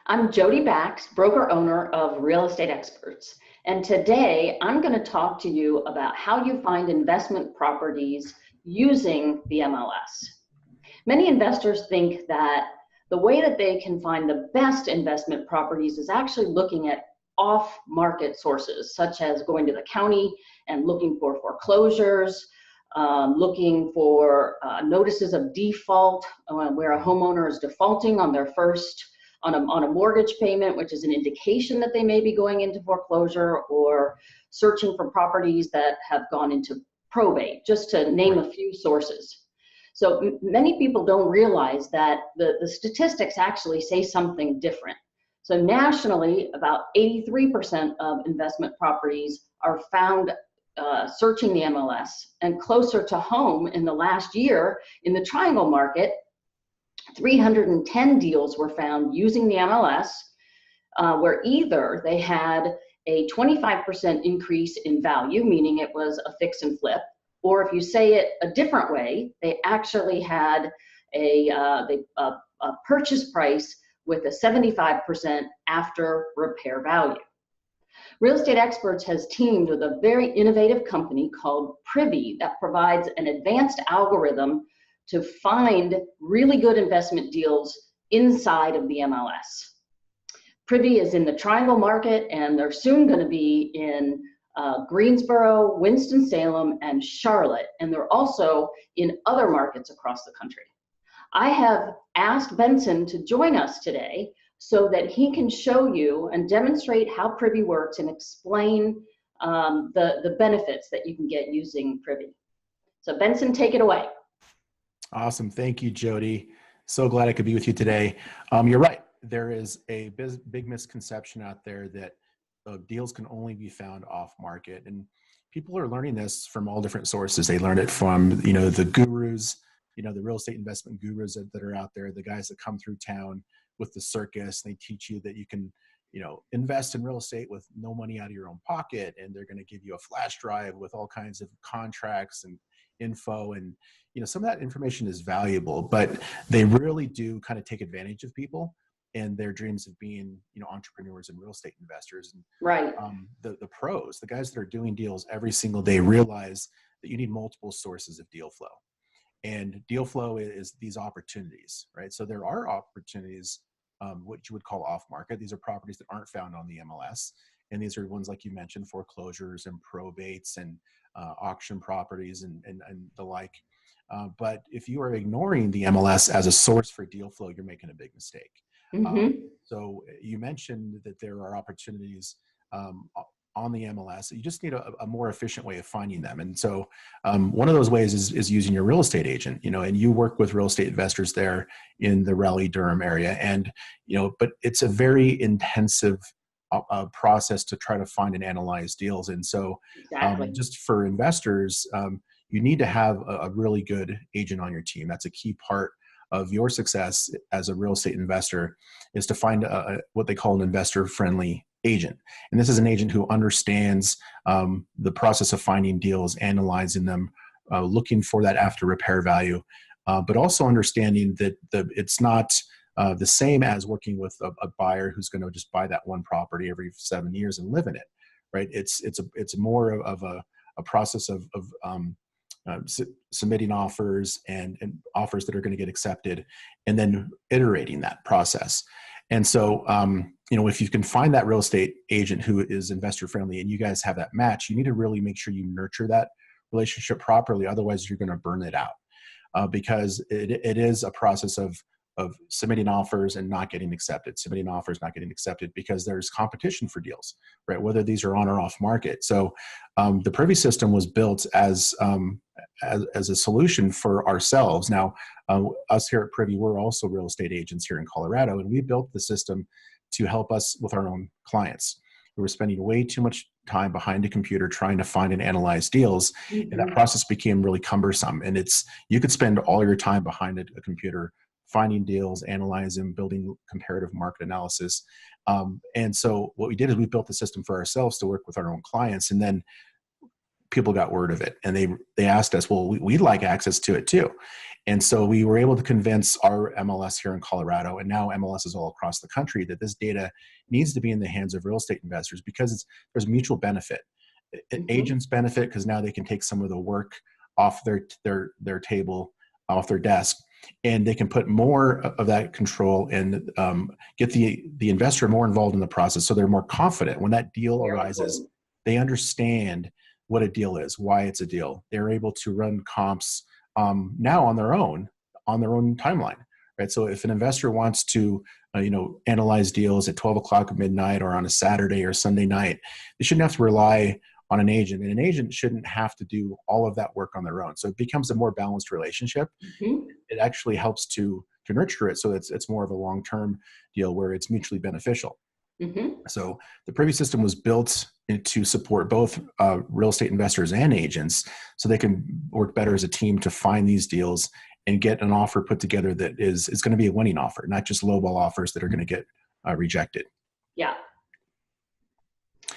I'm Jodi Bakst, broker owner of Real Estate Experts. And today I'm going to talk to you about how you find investment properties using the MLS. Many investors think that the way that they can find the best investment properties is actually looking at off-market sources, such as going to the county and looking for foreclosures, looking for notices of default where a homeowner is defaulting on their first on a mortgage payment, which is an indication that they may be going into foreclosure, or searching for properties that have gone into probate, just to name a few sources. So many people don't realize that the statistics actually say something different. So nationally, about 83% of investment properties are found searching the MLS, and closer to home in the last year in the triangle market, 310 deals were found using the MLS, where either they had a 25% increase in value, meaning it was a fix and flip, or if you say it a different way, they actually had a purchase price with a 75% after repair value. Real Estate Experts has teamed with a very innovative company called Privy that provides an advanced algorithm to find really good investment deals inside of the MLS. Privy is in the Triangle market, and they're soon going to be in Greensboro, Winston-Salem, and Charlotte, and they're also in other markets across the country. I have asked Benson to join us today so that he can show you and demonstrate how Privy works and explain the benefits that you can get using Privy. So Benson, take it away. Awesome. Thank you, Jodi. So glad I could be with you today. You're right. There is a big misconception out there that deals can only be found off market. And people are learning this from all different sources. They learn it from, the gurus, the real estate investment gurus that are out there, the guys that come through town with the circus. They teach you that you can, invest in real estate with no money out of your own pocket. And they're going to give you a flash drive with all kinds of contracts and info. And, some of that information is valuable, but they really do kind of take advantage of people and their dreams of being, entrepreneurs and real estate investors. And right. The pros, the guys that are doing deals every single day, realize that you need multiple sources of deal flow. And deal flow is these opportunities, right? So there are opportunities, what you would call off market. These are properties that aren't found on the MLS. And these are ones like you mentioned, foreclosures and probates and auction properties and the like. But if you are ignoring the MLS as a source for deal flow, you're making a big mistake. So you mentioned that there are opportunities on the MLS. You just need a more efficient way of finding them. And so one of those ways is using your real estate agent, and you work with real estate investors there in the Raleigh, Durham area. And, but it's a very intensive process to try to find and analyze deals. And so just for investors, you need to have a really good agent on your team. That's a key part of your success as a real estate investor, is to find what they call an investor-friendly agent. And this is an agent who understands the process of finding deals, analyzing them, looking for that after repair value, but also understanding that it's not the same as working with a buyer who's going to just buy that one property every 7 years and live in it, right? It's more of a process of submitting offers and offers that are going to get accepted, and then iterating that process. And so, if you can find that real estate agent who is investor friendly and you guys have that match, you need to really make sure you nurture that relationship properly. Otherwise, you're going to burn it out because it is a process of submitting offers and not getting accepted, submitting offers, not getting accepted, because there's competition for deals, right? Whether these are on or off market. So the Privy system was built as a solution for ourselves. Now, us here at Privy, we're also real estate agents here in Colorado, and we built the system to help us with our own clients. We were spending way too much time behind a computer trying to find and analyze deals, and that process became really cumbersome. And you could spend all your time behind a computer finding deals, analyzing, building comparative market analysis. And so what we did is we built the system for ourselves to work with our own clients. And then people got word of it, and they asked us, well, we'd like access to it too. And so we were able to convince our MLS here in Colorado, and now MLSs all across the country, that this data needs to be in the hands of real estate investors because there's mutual benefit. Agents benefit because now they can take some of the work off their table, off their desk, and they can put more of that control and get the investor more involved in the process, so they're more confident when that deal arises. They understand what a deal is, why it's a deal. They're able to run comps now on their own timeline, right? So if an investor wants to analyze deals at 12 o'clock midnight or on a Saturday or Sunday night, they shouldn't have to rely on an agent, and an agent shouldn't have to do all of that work on their own. So it becomes a more balanced relationship. It actually helps to nurture it, so it's more of a long-term deal where it's mutually beneficial. So the Privy system was built to support both real estate investors and agents, so they can work better as a team to find these deals and get an offer put together that is going to be a winning offer, not just lowball offers that are going to get rejected. Yeah.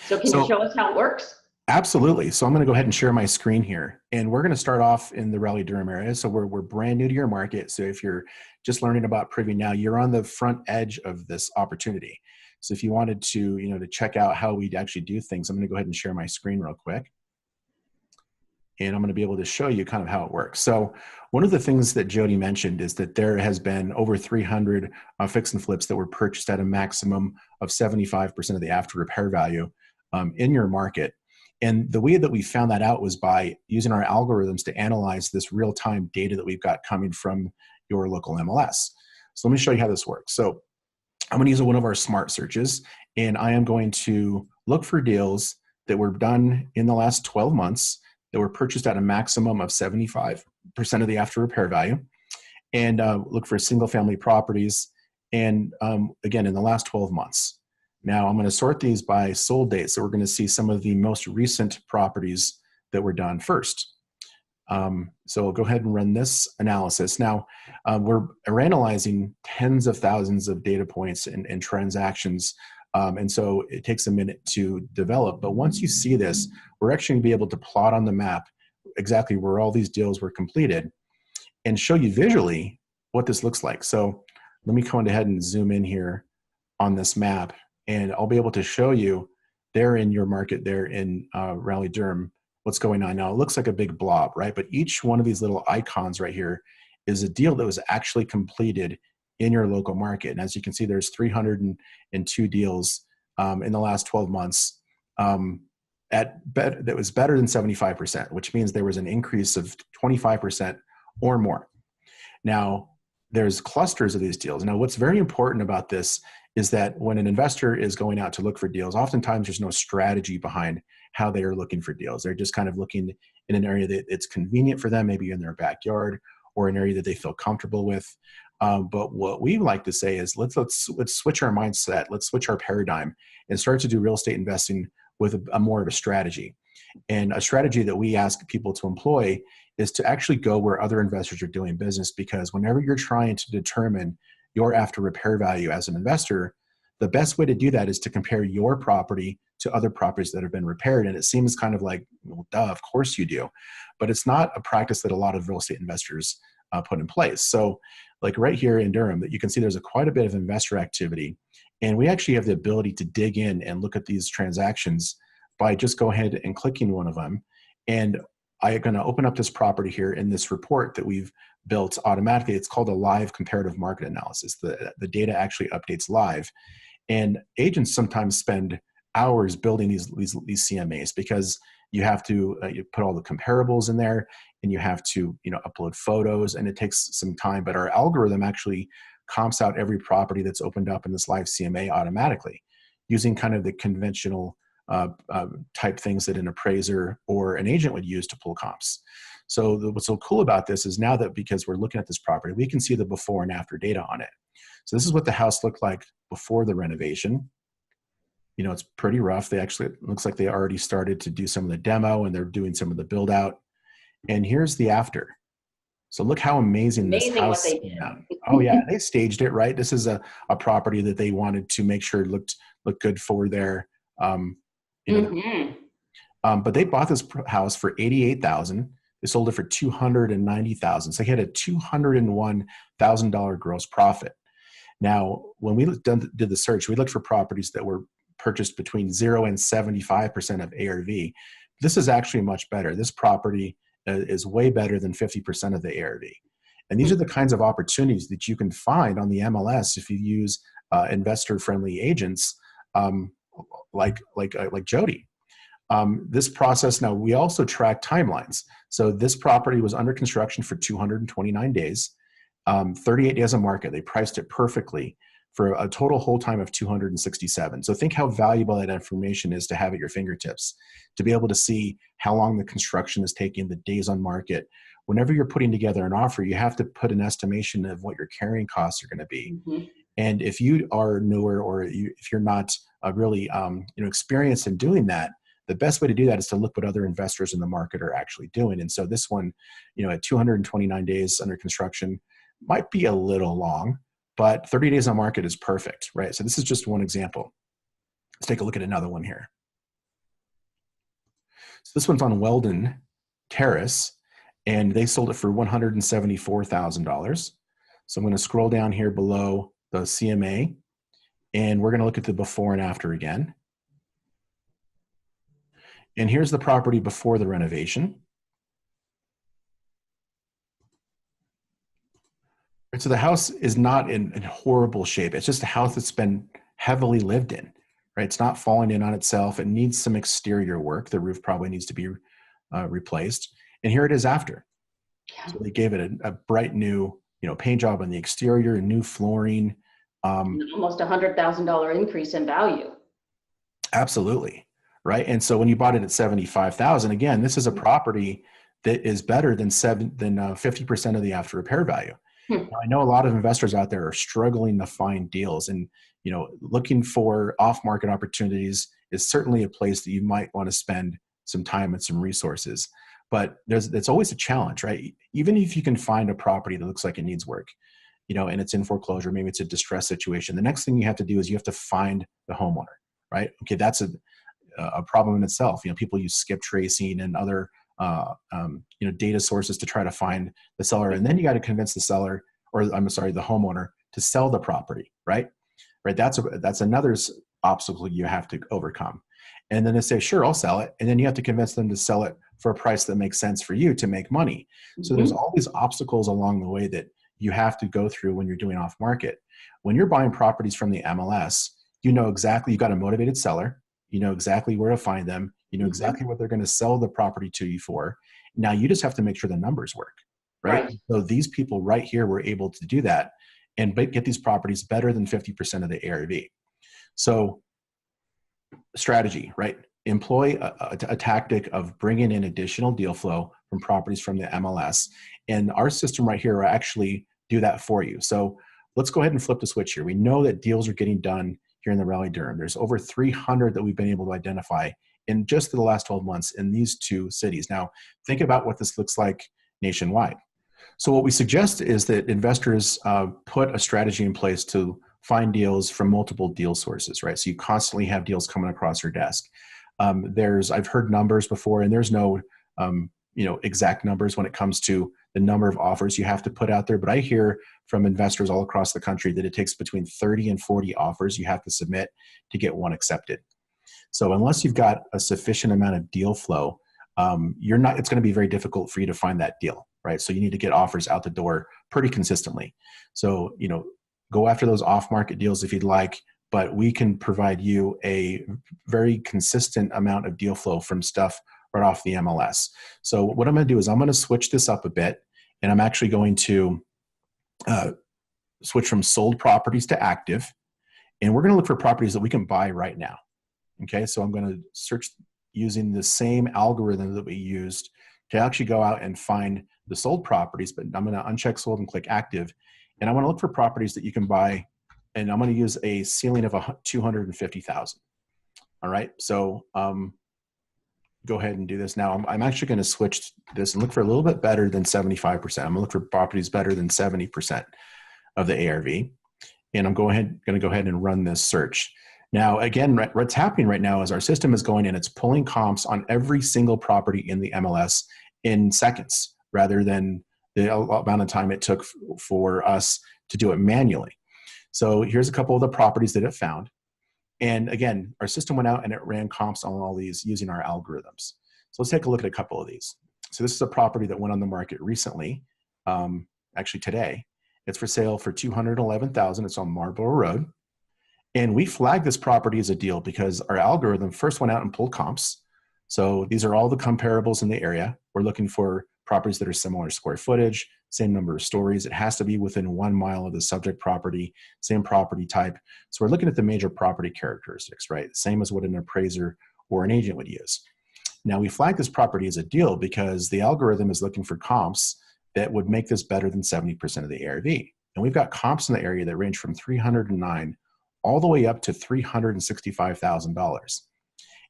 So can you show us how it works? Absolutely. So I'm going to go ahead and share my screen here, and we're going to start off in the Raleigh-Durham area. So we're brand new to your market. So if you're just learning about Privy now, you're on the front edge of this opportunity. So if you wanted to, to check out how we actually do things, I'm going to go ahead and share my screen real quick. And I'm going to be able to show you kind of how it works. So one of the things that Jodi mentioned is that there has been over 300 fix and flips that were purchased at a maximum of 75% of the after repair value in your market. And the way that we found that out was by using our algorithms to analyze this real-time data that we've got coming from your local MLS. So let me show you how this works. So I'm going to use one of our smart searches, and I am going to look for deals that were done in the last 12 months that were purchased at a maximum of 75% of the after repair value, and look for single family properties, and again, in the last 12 months. Now I'm going to sort these by sold date, so we're going to see some of the most recent properties that were done first. So we'll go ahead and run this analysis. Now, we're analyzing tens of thousands of data points and transactions, and so it takes a minute to develop. But once you see this, we're actually going to be able to plot on the map exactly where all these deals were completed and show you visually what this looks like. So let me go ahead and zoom in here on this map, and I'll be able to show you there in your market there in Raleigh-Durham what's going on. Now it looks like a big blob, right? But each one of these little icons right here is a deal that was actually completed in your local market. And as you can see, there's 302 deals in the last 12 months that was better than 75%, which means there was an increase of 25% or more. Now, there's clusters of these deals. Now, what's very important about this is that when an investor is going out to look for deals, oftentimes there's no strategy behind how they are looking for deals. They're just kind of looking in an area that it's convenient for them, maybe in their backyard or an area that they feel comfortable with. But what we like to say is let's switch our mindset, let's switch our paradigm and start to do real estate investing with a more of a strategy. And a strategy that we ask people to employ is to actually go where other investors are doing business, because whenever you're trying to determine your after repair value as an investor, the best way to do that is to compare your property to other properties that have been repaired. And it seems kind of like, well, duh, of course you do. But it's not a practice that a lot of real estate investors put in place. So like right here in Durham, that you can see there's quite a bit of investor activity. And we actually have the ability to dig in and look at these transactions by just go ahead and clicking one of them. And I'm going to open up this property here in this report that we've built automatically. It's called a live comparative market analysis. The data actually updates live. And agents sometimes spend hours building these CMAs because you have to you put all the comparables in there, and you have to upload photos, and it takes some time. But our algorithm actually comps out every property that's opened up in this live CMA automatically, using kind of the conventional type things that an appraiser or an agent would use to pull comps. So what's so cool about this is now that because we're looking at this property, we can see the before and after data on it. So this is what the house looked like before the renovation. It's pretty rough. It looks like they already started to do some of the demo, and they're doing some of the build out. And here's the after. So look how amazing this house is. Oh yeah, they staged it, right? This is a property that they wanted to make sure looked good for their But they bought this house for $88,000. They sold it for $290,000. So they had a $201,000 gross profit. Now, when we did the search, we looked for properties that were purchased between 0 and 75% of ARV. This is actually much better. This property is way better than 50% of the ARV. And these are the kinds of opportunities that you can find on the MLS if you use investor-friendly agents like Jodi. This process, now we also track timelines. So this property was under construction for 229 days, 38 days on market. They priced it perfectly for a total hold time of 267. So think how valuable that information is to have at your fingertips, to be able to see how long the construction is taking, the days on market. Whenever you're putting together an offer, you have to put an estimation of what your carrying costs are going to be. Mm-hmm. And if you are newer, or if you're not really experienced in doing that, the best way to do that is to look what other investors in the market are actually doing. And so this one, at 229 days under construction might be a little long, but 30 days on market is perfect, right? So this is just one example. Let's take a look at another one here. So this one's on Weldon Terrace, and they sold it for $174,000. So I'm going to scroll down here below the CMA, and we're going to look at the before and after again. And here's the property before the renovation. So the house is not in horrible shape. It's just a house that's been heavily lived in, right? It's not falling in on itself. It needs some exterior work. The roof probably needs to be replaced. And here it is after. Yeah. So they gave it a bright new, paint job on the exterior, new flooring. Almost $100,000 increase in value. Absolutely. Right. And so when you bought it at $75,000, again, this is a property that is better than 50% of the after repair value. Now, I know a lot of investors out there are struggling to find deals, and looking for off-market opportunities is certainly a place that you might want to spend some time and some resources. But it's always a challenge, right? Even if you can find a property that looks like it needs work, and it's in foreclosure, maybe it's a distressed situation. The next thing you have to do is you have to find the homeowner, right? Okay, that's a problem in itself. People use skip tracing and other data sources to try to find the seller, and then you got to convince the seller, or the homeowner, to sell the property, right? That's another obstacle you have to overcome. And then they say, sure, I'll sell it, and then you have to convince them to sell it for a price that makes sense for you to make money. So there's all these obstacles along the way that you have to go through when you're doing off market. When you're buying properties from the MLS, you got a motivated seller. You know exactly where to find them. You know exactly what they're going to sell the property to you for. Now you just have to make sure the numbers work, right? So these people right here were able to do that and get these properties better than 50% of the ARV. So strategy, right? Employ a tactic of bringing in additional deal flow from properties from the MLS. And our system right here will actually do that for you. So let's go ahead and flip the switch here. We know that deals are getting done here in the Raleigh-Durham. There's over 300 that we've been able to identify in just the last 12 months in these two cities. Now, think about what this looks like nationwide. So what we suggest is that investors put a strategy in place to find deals from multiple deal sources, right? So you constantly have deals coming across your desk. I've heard numbers before, and there's no exact numbers when it comes to the number of offers you have to put out there. But I hear from investors all across the country that it takes between 30 and 40 offers you have to submit to get one accepted. So unless you've got a sufficient amount of deal flow, it's going to be very difficult for you to find that deal, right? So you need to get offers out the door pretty consistently. So, go after those off-market deals if you'd like, but we can provide you a very consistent amount of deal flow from stuff right off the MLS. So what I'm going to do is I'm going to switch this up a bit, and I'm actually going to switch from sold properties to active, and we're going to look for properties that we can buy right now. Okay, so I'm going to search using the same algorithm that we used to actually go out and find the sold properties, but I'm going to uncheck sold and click active, and I want to look for properties that you can buy, and I'm going to use a ceiling of $250,000. All right, so go ahead and do this. Now I'm actually going to switch this and look for a little bit better than 75%. I'm going to look for properties better than 70% of the ARV, and I'm going to go ahead and run this search. Now, again, what's happening right now is our system is going and it's pulling comps on every single property in the MLS in seconds rather than the amount of time it took for us to do it manually. So here's a couple of the properties that it found. And again, our system went out and it ran comps on all these using our algorithms. So let's take a look at a couple of these. So this is a property that went on the market recently, actually today. It's for sale for $211,000. It's on Marlborough Road. And we flagged this property as a deal because our algorithm first went out and pulled comps. So these are all the comparables in the area. We're looking for properties that are similar square footage, same number of stories. It has to be within 1 mile of the subject property, same property type. So we're looking at the major property characteristics, right? Same as what an appraiser or an agent would use. Now we flagged this property as a deal because the algorithm is looking for comps that would make this better than 70% of the ARV. And we've got comps in the area that range from 309 all the way up to $365,000.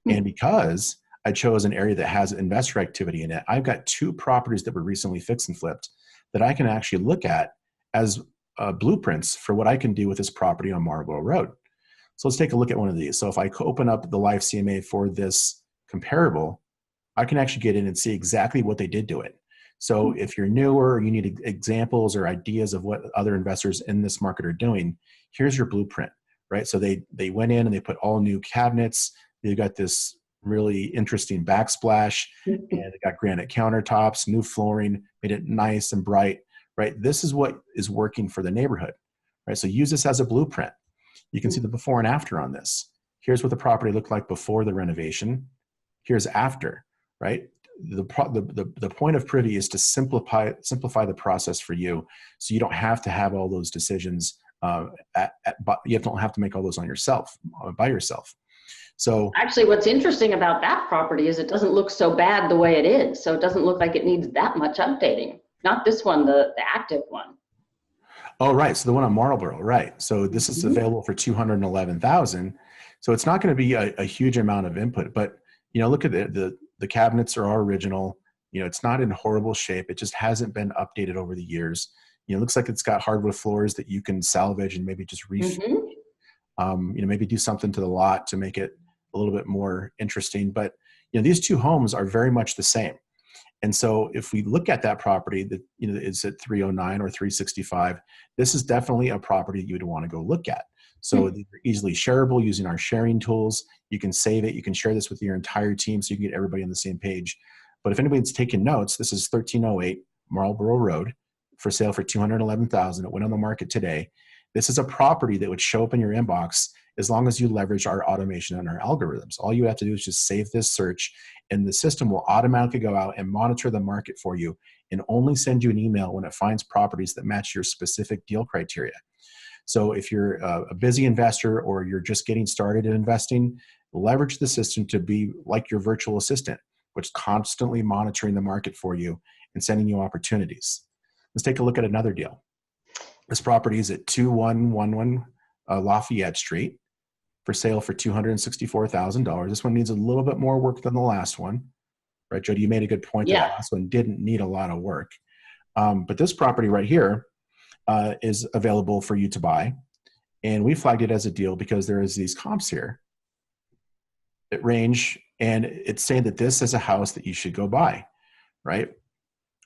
And because I chose an area that has investor activity in it, I've got 2 properties that were recently fixed and flipped that I can actually look at as blueprints for what I can do with this property on Marlborough Road. So let's take a look at one of these. So if I open up the live CMA for this comparable, I can actually get in and see exactly what they did to it. So if you're newer or you need examples or ideas of what other investors in this market are doing, here's your blueprint, right? So they went in and they put all new cabinets. They've got this really interesting backsplash, and they got granite countertops, new flooring, made it nice and bright, right? This is what is working for the neighborhood, right? So use this as a blueprint. You can see the before and after on this. Here's what the property looked like before the renovation. Here's after, right? The point of Privy is to simplify the process for you, so you don't have to have all those decisions. You don't have to make all those on yourself, by yourself. So actually, what's interesting about that property is it doesn't look so bad the way it is. So it doesn't look like it needs that much updating. Not this one, the active one. Oh, right. So the one on Marlborough, right. So this is available for $211,000. So it's not going to be a huge amount of input, but look at the cabinets are all original. It's not in horrible shape. It just hasn't been updated over the years. It looks like it's got hardwood floors that you can salvage and maybe just refit. Maybe do something to the lot to make it a little bit more interesting. But these 2 homes are very much the same. And so if we look at that property that is at 309 or 365, this is definitely a property you would want to go look at. So they're easily shareable using our sharing tools. You can save it. You can share this with your entire team so you can get everybody on the same page. But if anybody's taking notes, this is 1308 Marlborough Road for sale for $211,000. It went on the market today. This is a property that would show up in your inbox as long as you leverage our automation and our algorithms. All you have to do is just save this search, and the system will automatically go out and monitor the market for you and only send you an email when it finds properties that match your specific deal criteria. So if you're a busy investor or you're just getting started in investing, leverage the system to be like your virtual assistant, which is constantly monitoring the market for you and sending you opportunities. Let's take a look at another deal. This property is at 2111 Lafayette Street for sale for $264,000. This one needs a little bit more work than the last one, right? Jodi, you made a good point that the last one didn't need a lot of work. But this property right here is available for you to buy. And we flagged it as a deal because there is these comps here that range, and it's saying that this is a house that you should go buy, right?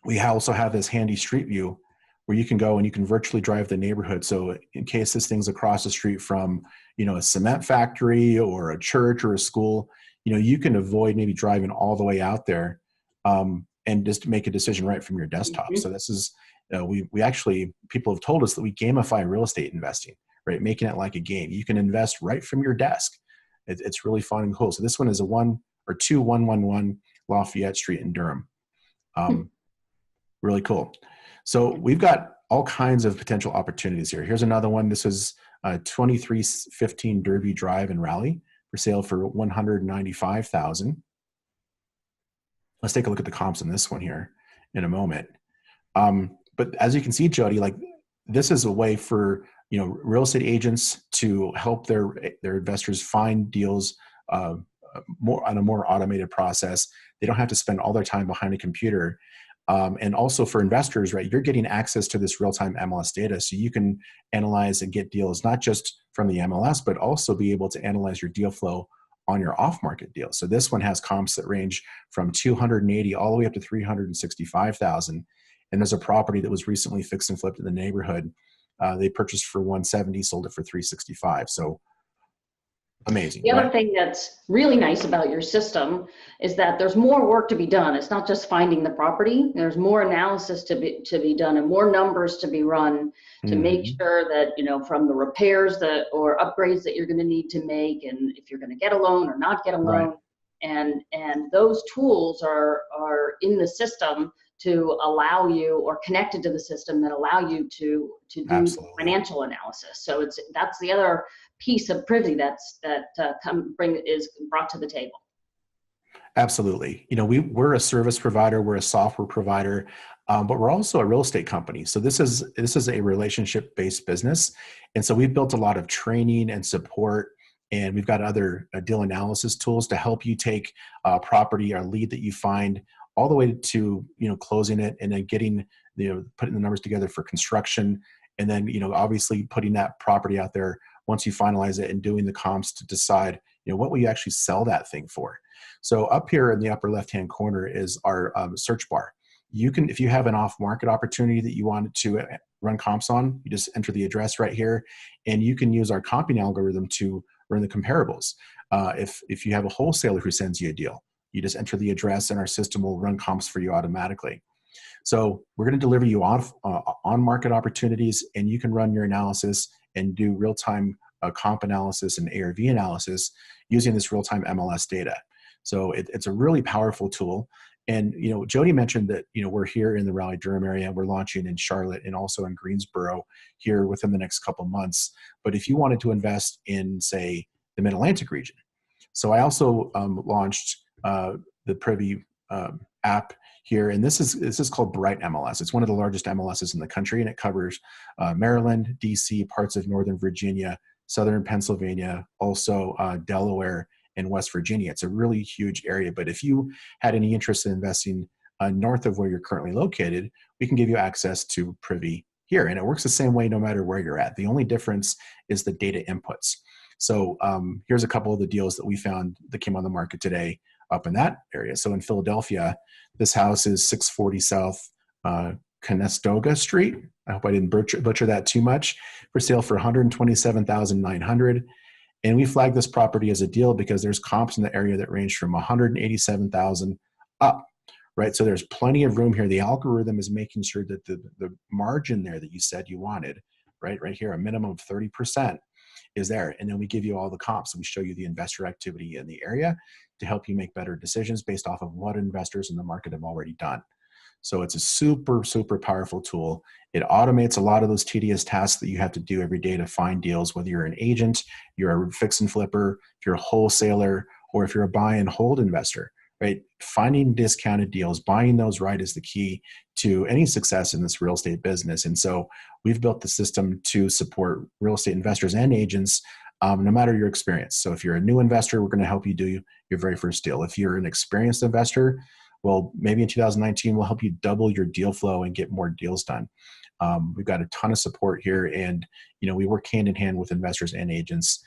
We also have this handy street view where you can go and you can virtually drive the neighborhood. So in case this thing's across the street from, a cement factory or a church or a school, you can avoid maybe driving all the way out there and just make a decision right from your desktop. So this is, we actually, people have told us that we gamify real estate investing, right? Making it like a game. You can invest right from your desk. It's really fun and cool. So this one is a 2111 Lafayette Street in Durham. Really cool. So we've got all kinds of potential opportunities here. Here's another one. This is 2315 Derby Drive in Raleigh for sale for $195,000. Let's take a look at the comps on this one here in a moment. But as you can see, Jodi, like this is a way for real estate agents to help their investors find deals more on a more automated process. They don't have to spend all their time behind a computer. And also for investors, right, you're getting access to this real-time MLS data, so you can analyze and get deals not just from the MLS, but also be able to analyze your deal flow on your off-market deals. So this one has comps that range from 280 all the way up to 365,000. And there's a property that was recently fixed and flipped in the neighborhood. They purchased for 170, sold it for 365. So amazing. The other right? thing that's really nice about your system is that there's more work to be done. It's not just finding the property. There's more analysis to be done and more numbers to be run to make sure that, you know, from the repairs that or upgrades that you're going to need to make, and if you're going to get a loan or not get a loan. Right. And those tools are in the system to allow you, or connected to the system that allow you to do Absolutely. financial analysis. So that's the other piece of Privy is brought to the table. Absolutely. You know, we're a service provider, we're a software provider, but we're also a real estate company. So this is a relationship-based business, and so we've built a lot of training and support, and we've got other deal analysis tools to help you take a property or lead that you find all the way to, you know, closing it, and then getting, you know, putting the numbers together for construction, and then, you know, obviously putting that property out there once you finalize it and doing the comps to decide, you know, what will you actually sell that thing for. So up here in the upper left-hand corner is our search bar. You can, if you have an off-market opportunity that you wanted to run comps on, you just enter the address right here, and you can use our comping algorithm to run the comparables. If you have a wholesaler who sends you a deal, you just enter the address and our system will run comps for you automatically. So we're going to deliver you on-market opportunities, and you can run your analysis and do real-time comp analysis and ARV analysis using this real-time MLS data. So it's a really powerful tool. And, you know, Jodi mentioned that, you know, we're here in the Raleigh-Durham area. We're launching in Charlotte and also in Greensboro here within the next couple months. But if you wanted to invest in, say, the Mid-Atlantic region. So I also launched the Privy app here, and this is called Bright MLS. It's one of the largest MLSs in the country, and it covers Maryland, DC, parts of Northern Virginia, Southern Pennsylvania, also Delaware, and West Virginia. It's a really huge area, but if you had any interest in investing north of where you're currently located, we can give you access to Privy here, and it works the same way no matter where you're at. The only difference is the data inputs. So here's a couple of the deals that we found that came on the market today up in that area. So in Philadelphia, this house is 640 South Conestoga Street. I hope I didn't butcher that too much. For sale for $127,900. And we flagged this property as a deal because there's comps in the area that range from $187,000 up, right? So there's plenty of room here. The algorithm is making sure that the margin there that you said you wanted, right here, a minimum of 30% is there. And then we give you all the comps, and we show you the investor activity in the area to help you make better decisions based off of what investors in the market have already done. So it's a super, super powerful tool. It automates a lot of those tedious tasks that you have to do every day to find deals, whether you're an agent, you're a fix and flipper, if you're a wholesaler, or if you're a buy and hold investor, right? Finding discounted deals, buying those right is the key to any success in this real estate business. And so we've built the system to support real estate investors and agents, no matter your experience. So if you're a new investor, we're going to help you do your very first deal. If you're an experienced investor, well, maybe in 2019, we'll help you double your deal flow and get more deals done. We've got a ton of support here, and, you know, we work hand in hand with investors and agents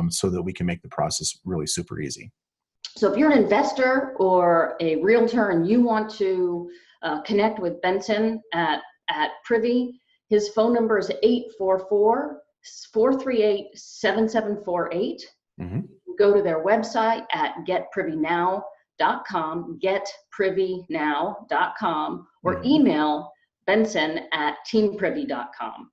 so that we can make the process really super easy. So if you're an investor or a realtor and you want to connect with Benson at Privy, his phone number is 844-438-7748. Go to their website at getprivynow.com, getprivynow.com, or email benson@teamprivy.com.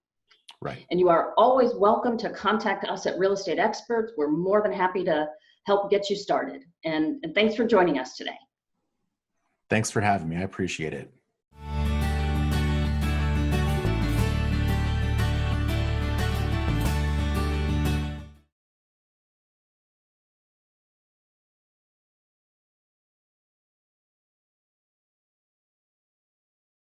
Right. And you are always welcome to contact us at Real Estate Experts. We're more than happy to help get you started. And thanks for joining us today. Thanks for having me. I appreciate it.